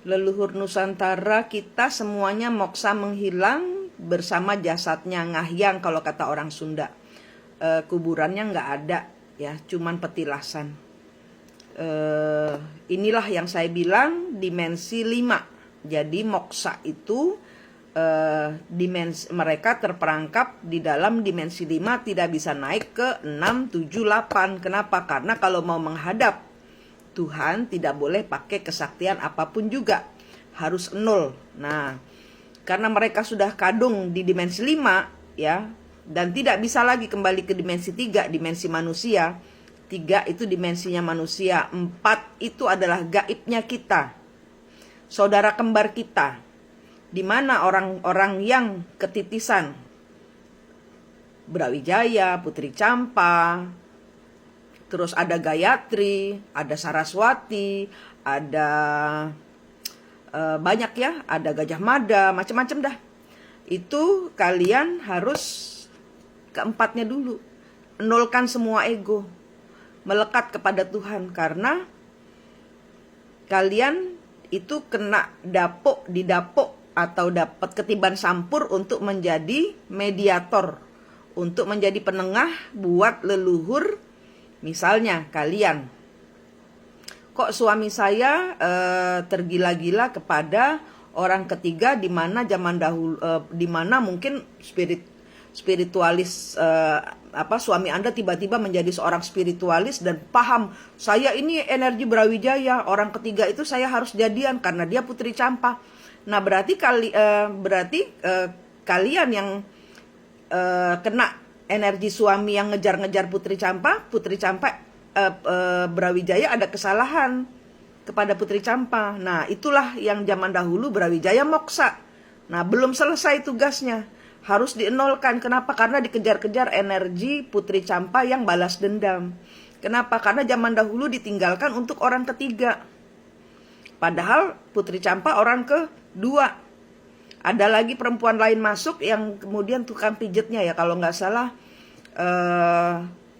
Leluhur Nusantara kita semuanya moksa menghilang bersama jasadnya ngahyang kalau kata orang Sunda. Kuburannya nggak ada ya, cuman petilasan. Inilah yang saya bilang dimensi 5. Jadi moksa itu dimensi mereka terperangkap di dalam dimensi 5, tidak bisa naik ke 6, 7, 8. Kenapa? Karena kalau mau menghadap Tuhan tidak boleh pakai kesaktian apapun juga, harus 0. Nah, karena mereka sudah kadung di dimensi 5 ya, dan tidak bisa lagi kembali ke dimensi 3, dimensi manusia. 3 itu dimensinya manusia, 4 itu adalah gaibnya kita, saudara kembar kita, di mana orang-orang yang ketitisan, Brawijaya, Putri Campa, terus ada Gayatri, ada Saraswati, ada banyak ya, ada Gajah Mada, macam-macam dah. Itu kalian harus keempatnya dulu, nolkan semua ego, melekat kepada Tuhan, karena kalian itu kena didapuk atau dapat ketiban sampur untuk menjadi mediator, untuk menjadi penengah buat leluhur. Misalnya kalian, kok suami saya tergila-gila kepada orang ketiga, di mana zaman dahulu, di mana mungkin spiritualis, suami Anda tiba-tiba menjadi seorang spiritualis dan paham, saya ini energi Brawijaya, orang ketiga itu saya harus jadian karena dia Putri Campa. Nah berarti kalian yang kena energi suami yang ngejar-ngejar Putri Campa, Brawijaya ada kesalahan kepada Putri Campa. Nah itulah yang zaman dahulu Brawijaya moksa. Nah belum selesai tugasnya, harus dienolkan. Kenapa? Karena dikejar-kejar energi Putri Campa yang balas dendam. Kenapa? Karena zaman dahulu ditinggalkan untuk orang ketiga, padahal Putri Campa orang kedua. Ada lagi perempuan lain masuk yang kemudian tukang pijetnya ya, kalau nggak salah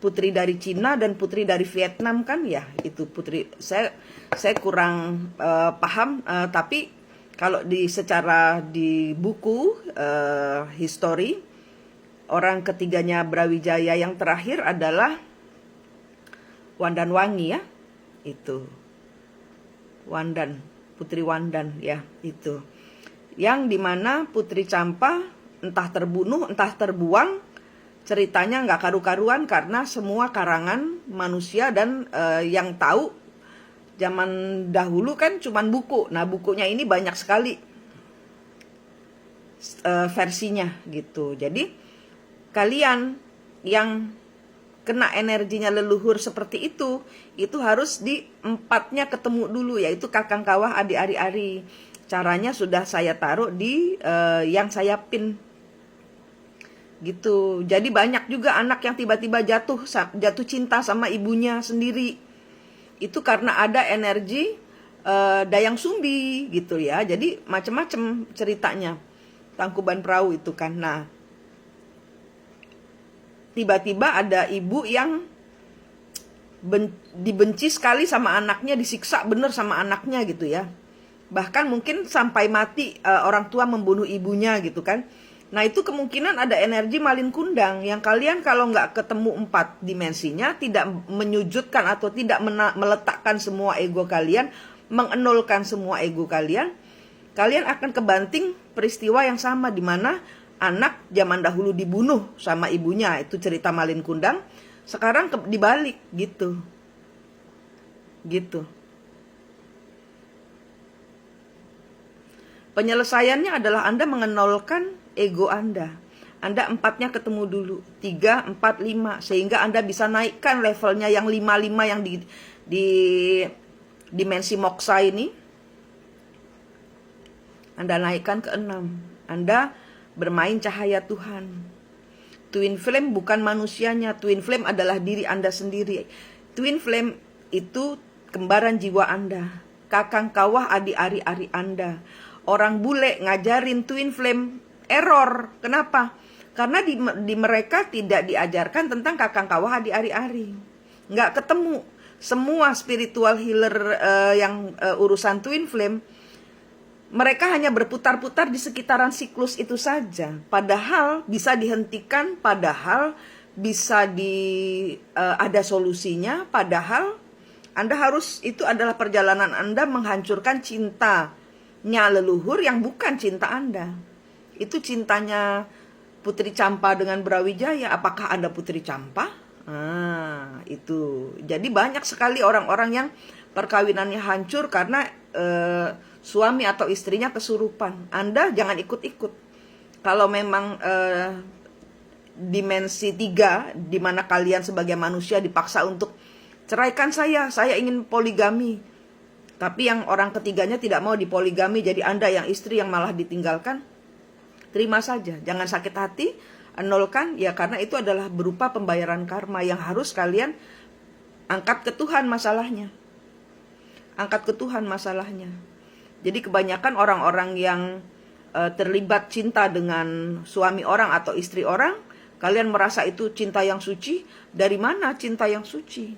putri dari Cina dan putri dari Vietnam kan ya, itu putri. Saya kurang paham, tapi kalau secara di buku history, orang ketiganya Brawijaya yang terakhir adalah Wandan Wangi ya, itu Wandan, Putri Wandan ya, itu yang dimana Putri Campa entah terbunuh entah terbuang. Ceritanya nggak karu-karuan karena semua karangan manusia dan yang tahu zaman dahulu kan cuman buku. Nah bukunya ini banyak sekali versinya gitu. Jadi kalian yang kena energinya leluhur seperti itu harus di empatnya ketemu dulu, yaitu Kakang Kawah Adi Ari-Ari. Caranya sudah saya taruh di yang saya pin gitu. Jadi banyak juga anak yang tiba-tiba jatuh cinta sama ibunya sendiri. Itu karena ada energi Dayang Sumbi gitu ya. Jadi macam-macam ceritanya. Tangkuban Perahu itu kan. Nah, tiba-tiba ada ibu yang dibenci sekali sama anaknya, disiksa bener sama anaknya gitu ya. Bahkan mungkin sampai mati orang tua membunuh ibunya gitu kan. Nah itu kemungkinan ada energi Malin Kundang yang kalian kalau nggak ketemu 4 dimensinya, tidak menyujudkan atau tidak meletakkan semua ego kalian, mengenolkan semua ego kalian, kalian akan kebanting peristiwa yang sama, di mana anak zaman dahulu dibunuh sama ibunya, itu cerita Malin Kundang. Sekarang dibalik gitu. Penyelesaiannya adalah Anda mengenolkan ego Anda. Anda 4-nya ketemu dulu, 3, 4, 5, sehingga Anda bisa naikkan levelnya yang 5 yang di dimensi moksa ini. Anda naikkan ke 6. Anda bermain cahaya Tuhan. Twin flame bukan manusianya, twin flame adalah diri Anda sendiri. Twin flame itu kembaran jiwa Anda, Kakang Kawah Adi Ari-Ari Anda. Orang bule ngajarin twin flame error. Kenapa? Karena di mereka tidak diajarkan tentang Kakang Kawah Adi Ari-Ari. Nggak ketemu. Semua spiritual healer yang urusan twin flame mereka hanya berputar-putar di sekitaran siklus itu saja. Padahal bisa dihentikan, padahal bisa ada solusinya, padahal Anda harus, itu adalah perjalanan Anda menghancurkan cintanya leluhur yang bukan cinta Anda. Itu cintanya Putri Campa dengan Brawijaya. Apakah Anda Putri Campa? Itu. Jadi banyak sekali orang-orang yang perkawinannya hancur karena suami atau istrinya kesurupan. Anda jangan ikut-ikut. Kalau memang dimensi 3, di mana kalian sebagai manusia dipaksa untuk ceraikan saya ingin poligami. Tapi yang orang ketiganya tidak mau dipoligami, jadi Anda yang istri yang malah ditinggalkan. Terima saja, jangan sakit hati, nolkan, ya karena itu adalah berupa pembayaran karma yang harus kalian angkat ke Tuhan masalahnya. Angkat ke Tuhan masalahnya. Jadi kebanyakan orang-orang yang terlibat cinta dengan suami orang atau istri orang, kalian merasa itu cinta yang suci. Dari mana cinta yang suci?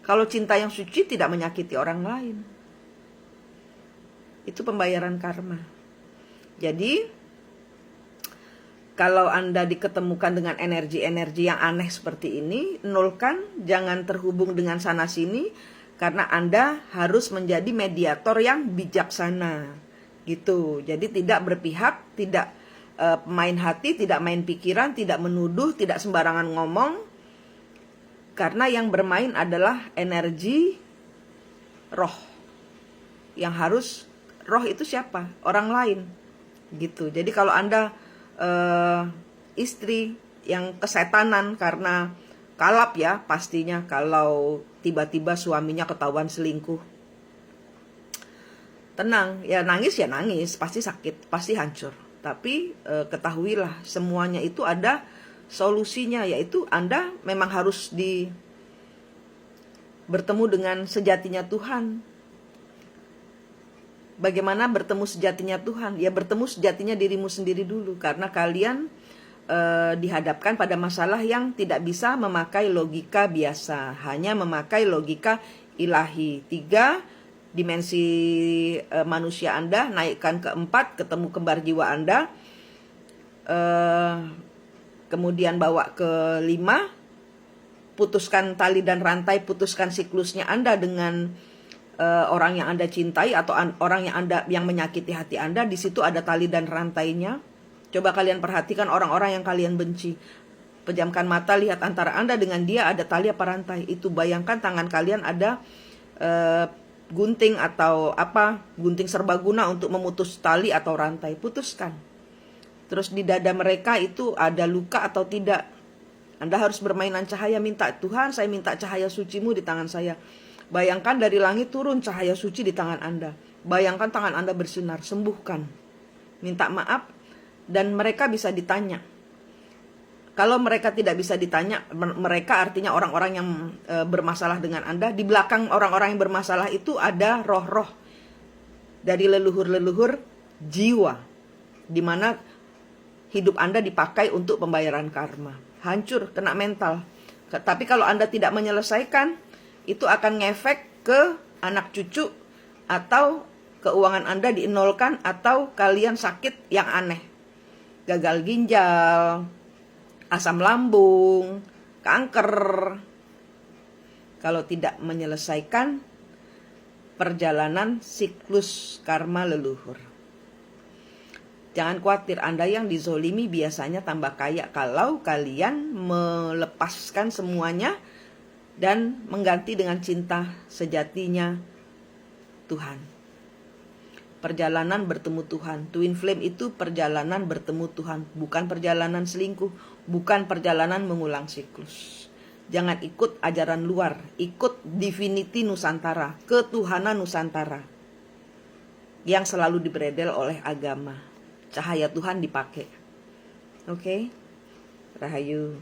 Kalau cinta yang suci tidak menyakiti orang lain. Itu pembayaran karma. Jadi kalau Anda diketemukan dengan energi-energi yang aneh seperti ini, nolkan, jangan terhubung dengan sana sini. Karena Anda harus menjadi mediator yang bijaksana, gitu. Jadi tidak berpihak, tidak main hati, tidak main pikiran, tidak menuduh, tidak sembarangan ngomong. Karena yang bermain adalah energi roh. Yang harus, roh itu siapa? Orang lain, gitu. Jadi kalau Anda istri yang kesetanan karena kalap ya pastinya kalau tiba-tiba suaminya ketahuan selingkuh. Tenang, ya nangis, pasti sakit, pasti hancur. Tapi ketahuilah semuanya itu ada solusinya, yaitu Anda memang harus bertemu dengan sejatinya Tuhan. Bagaimana bertemu sejatinya Tuhan? Ya bertemu sejatinya dirimu sendiri dulu, karena kalian dihadapkan pada masalah yang tidak bisa memakai logika biasa, hanya memakai logika ilahi. 3 dimensi manusia Anda, naikkan ke 4, ketemu kembar jiwa Anda, kemudian bawa ke 5, putuskan tali dan rantai, putuskan siklusnya Anda dengan orang yang Anda cintai atau orang yang menyakiti hati Anda. Di situ ada tali dan rantainya. Coba kalian perhatikan orang-orang yang kalian benci. Pejamkan mata, lihat antara Anda dengan dia ada tali apa rantai. Itu bayangkan tangan kalian ada gunting atau gunting serbaguna untuk memutus tali atau rantai. Putuskan. Terus di dada mereka itu ada luka atau tidak. Anda harus bermainan cahaya, minta, Tuhan saya minta cahaya sucimu di tangan saya. Bayangkan dari langit turun cahaya suci di tangan Anda. Bayangkan tangan Anda bersinar, sembuhkan. Minta maaf. Dan mereka bisa ditanya. Kalau mereka tidak bisa ditanya, mereka artinya orang-orang yang bermasalah dengan Anda. Di belakang orang-orang yang bermasalah itu ada roh-roh dari leluhur-leluhur jiwa, di mana hidup Anda dipakai untuk pembayaran karma. Hancur, kena mental. Tapi kalau Anda tidak menyelesaikan, itu akan ngefek ke anak cucu, atau keuangan Anda dienolkan, atau kalian sakit yang aneh. Gagal ginjal, asam lambung, kanker. Kalau tidak menyelesaikan perjalanan siklus karma leluhur. Jangan khawatir, Anda yang dizolimi biasanya tambah kaya kalau kalian melepaskan semuanya dan mengganti dengan cinta sejatinya Tuhan. Perjalanan bertemu Tuhan. Twin flame itu perjalanan bertemu Tuhan, bukan perjalanan selingkuh, bukan perjalanan mengulang siklus. Jangan ikut ajaran luar, ikut divinity Nusantara, ketuhanan Nusantara yang selalu diberedel oleh agama. Cahaya Tuhan dipakai. Oke? Rahayu.